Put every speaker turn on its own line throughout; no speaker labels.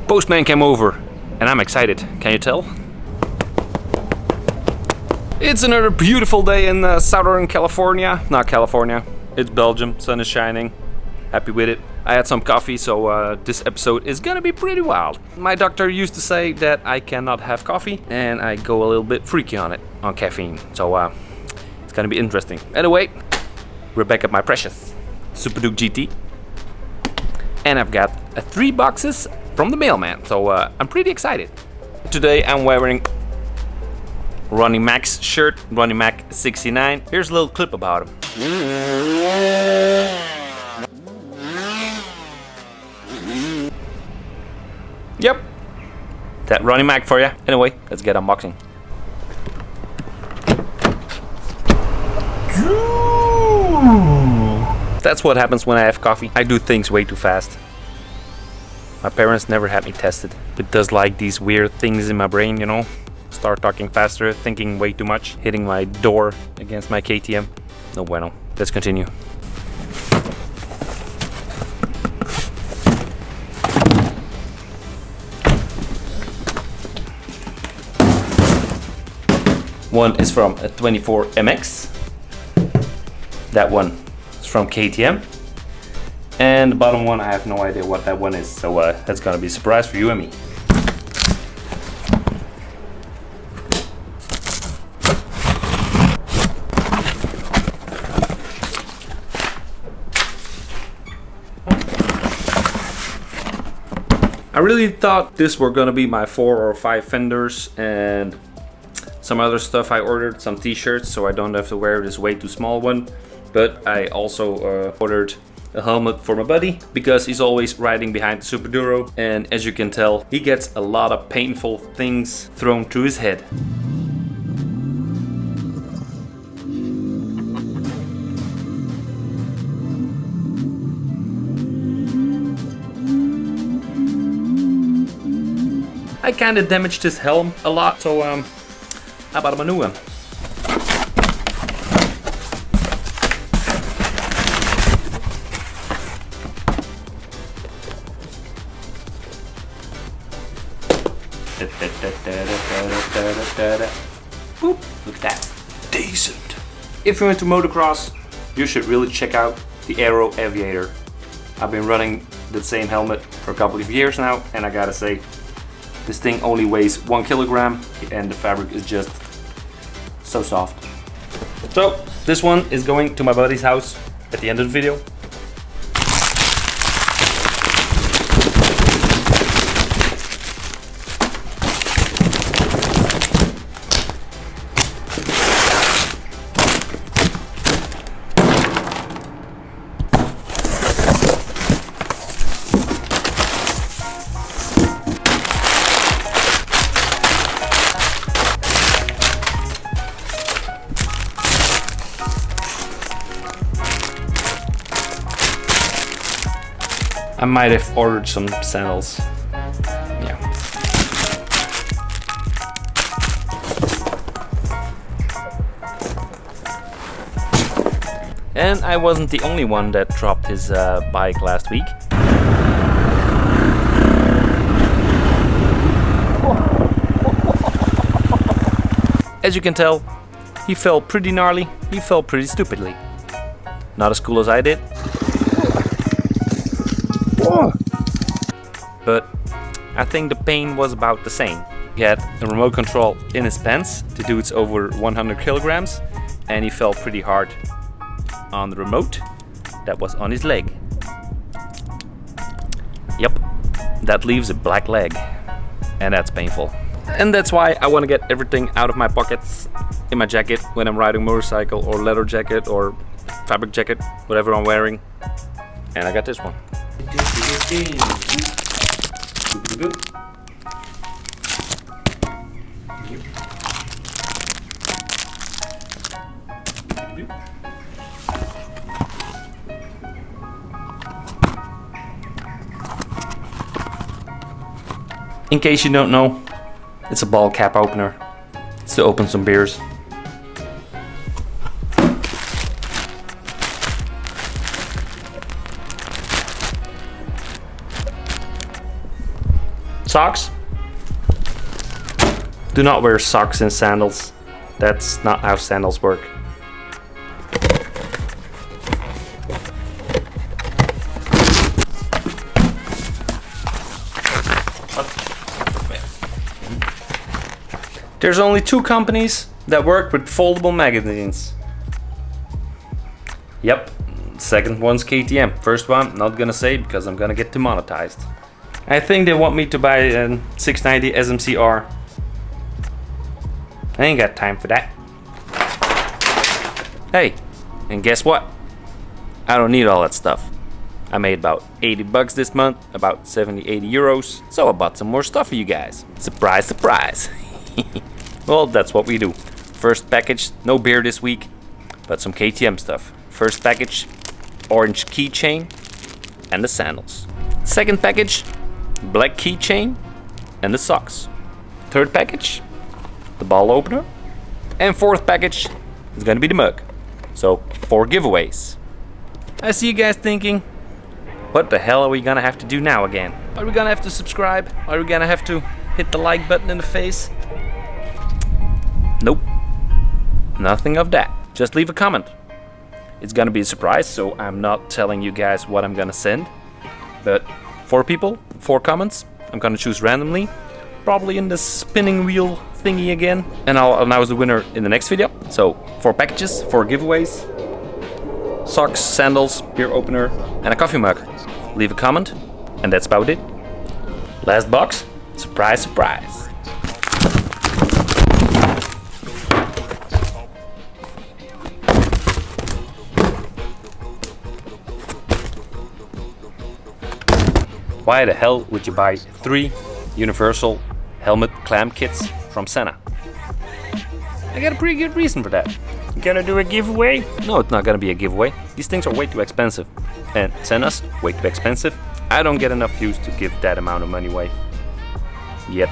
Postman came over and I'm excited, can you tell? It's another beautiful day in Southern California. Not California, it's Belgium, sun is shining. Happy with it. I had some coffee, so this episode is gonna be pretty wild. My doctor used to say that I cannot have coffee and I go a little bit freaky on it, on caffeine. So it's gonna be interesting. Anyway, we're back at my precious Superduke GT. And I've got 3 boxes from the mailman, so I'm pretty excited. Today I'm wearing Ronnie Mac's shirt, Ronnie Mac 69. Here's a little clip about him. Yep, that Ronnie Mac for you. Anyway, let's get unboxing. That's what happens when I have coffee. I do things way too fast. My parents never had me tested. It does like these weird things in my brain, you know. Start talking faster, thinking way too much, hitting my door against my KTM. No bueno. Let's continue. One is from a 24 MX. That one is from KTM. And the bottom one, I have no idea what that one is. So that's gonna be a surprise for you and me. I really thought this were gonna be my 4 or 5 fenders and some other stuff. I ordered some t-shirts so I don't have to wear this way too small one. But I also ordered a helmet for my buddy because he's always riding behind the Superduro, and as you can tell, he gets a lot of painful things thrown to his head. I kinda damaged his helm a lot, so I bought him a new one. Boop, look at that. Decent. If you're into motocross, you should really check out the Aero Aviator. I've been running the same helmet for a couple of years now, and I gotta say, this thing only weighs 1 kilogram and the fabric is just so soft. So this one is going to my buddy's house at the end of the video. I might have ordered some sandals. Yeah. And I wasn't the only one that dropped his bike last week. As you can tell, he fell pretty gnarly, he fell pretty stupidly. Not as cool as I did. But I think the pain was about the same. He had a remote control in his pants. The dude's over 100 kilograms and he fell pretty hard on the remote that was on his leg. Yep, that leaves a black leg and that's painful. And that's why I want to get everything out of my pockets in my jacket when I'm riding a motorcycle, or leather jacket or fabric jacket, whatever I'm wearing. And I got this one. In case you don't know, it's a ball cap opener. It's to open some beers. Socks. Do not wear socks and sandals. That's not how sandals work. There's only 2 companies that work with foldable magazines. Yep, second one's KTM. First one, not gonna say because I'm gonna get demonetized. I think they want me to buy a 690 SMCR. I ain't got time for that. Hey, and guess what? I don't need all that stuff. I made about 80 bucks this month, about 70, 80 euros. So I bought some more stuff for you guys. Surprise, surprise. Well, that's what we do. First package, no beer this week, but some KTM stuff. First package, orange keychain and the sandals. Second package, black keychain and the socks. Third package, the bottle opener. And fourth package is gonna be the mug. So 4 giveaways. I see you guys thinking, what the hell are we gonna have to do now again? Are we gonna have to subscribe? Are we gonna have to hit the like button in the face? Nope, nothing of that. Just leave a comment. It's gonna be a surprise, so I'm not telling you guys what I'm gonna send. But 4 people, 4 comments, I'm gonna choose randomly. Probably in the spinning wheel thingy again. And I'll announce the winner in the next video. So 4 packages, 4 giveaways. Socks, sandals, beer opener, and a coffee mug. Leave a comment, and that's about it. Last box, surprise, surprise. Why the hell would you buy 3 universal helmet clamp kits from Sena? I got a pretty good reason for that. You gonna do a giveaway? No, it's not gonna be a giveaway. These things are way too expensive. And Sena's way too expensive. I don't get enough views to give that amount of money away. Yet.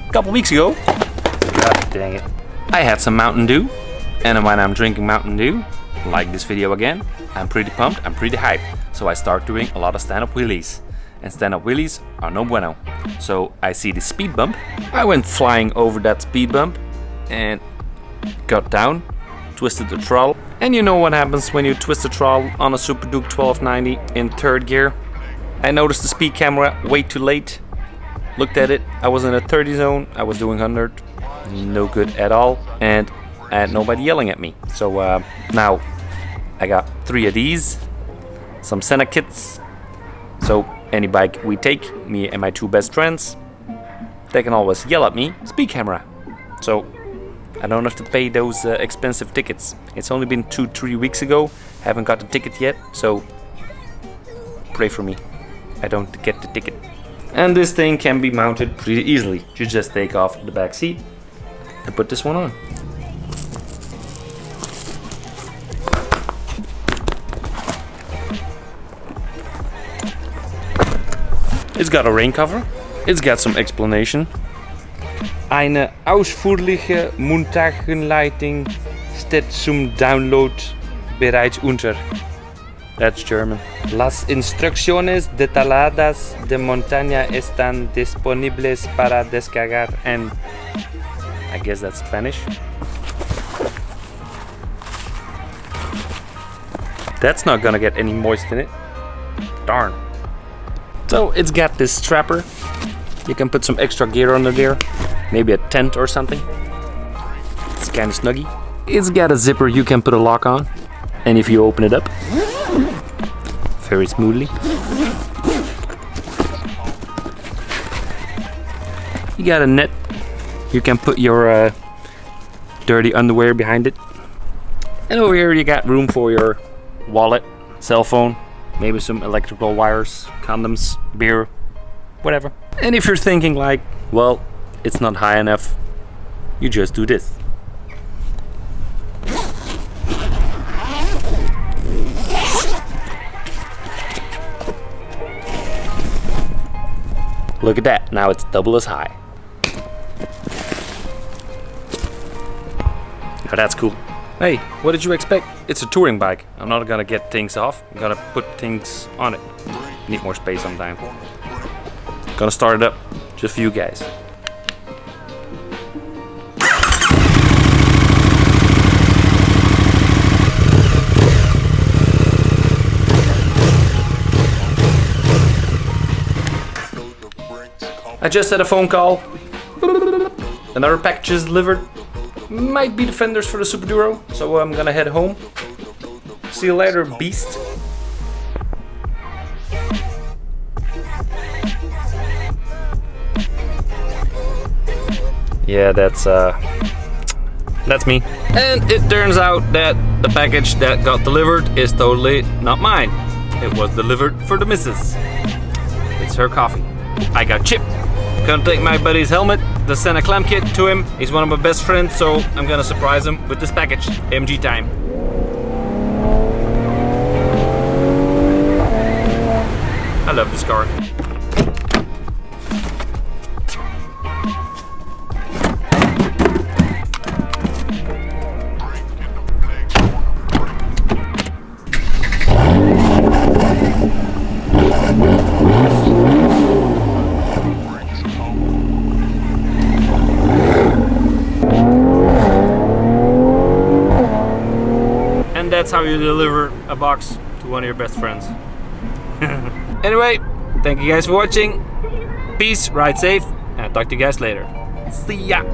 A couple weeks ago, god dang it, I had some Mountain Dew. And when I'm drinking Mountain Dew, like this video again, I'm pretty pumped, I'm pretty hyped. So I start doing a lot of stand-up wheelies. And stand-up wheelies are no bueno. So I see the speed bump. I went flying over that speed bump and got down, twisted the throttle. And you know what happens when you twist the throttle on a Superduke 1290 in 3rd gear. I noticed the speed camera way too late. Looked at it, I was in a 30 zone, I was doing 100. No good at all. And I had nobody yelling at me. So now I got 3 of these, some Sena kits. So any bike we take, me and my 2 best friends, they can always yell at me, speed camera. So I don't have to pay those expensive tickets. It's only been 2-3 weeks ago, haven't got the ticket yet, so pray for me. I don't get the ticket. And this thing can be mounted pretty easily. You just take off the back seat and put this one on. It's got a rain cover. It's got some explanation. Eine ausführliche Montagenleitung steht zum Download bereits unter. That's German. Las instrucciones detalladas de montaña están disponibles para descargar and I guess that's Spanish. That's not gonna get any moist in it. Darn. So it's got this strapper. You can put some extra gear under there. Maybe a tent or something. It's kind of snuggy. It's got a zipper you can put a lock on. And if you open it up, very smoothly, you got a net. You can put your dirty underwear behind it. And over here you got room for your wallet, cell phone, maybe some electrical wires, condoms, beer, whatever. And if you're thinking like, well, it's not high enough, you just do this. Look at that, now it's double as high. Now that's cool. Hey, what did you expect? It's a touring bike. I'm not gonna get things off, I'm gonna put things on it. Need more space sometime. Gonna start it up, just for you guys. I just had a phone call. Another package is delivered. Might be the fenders for the Superduro, so I'm gonna head home. See you later, beast. Yeah, that's me. And it turns out that the package that got delivered is totally not mine. It was delivered for the missus. It's her coffee. I got Chip. Gonna take my buddy's helmet, the Sena clam kit, to him. He's one of my best friends, so I'm gonna surprise him with this package. MG time. I love this car. And that's how you deliver a box to one of your best friends. Anyway, thank you guys for watching. Peace, ride safe, and I'll talk to you guys later. See ya!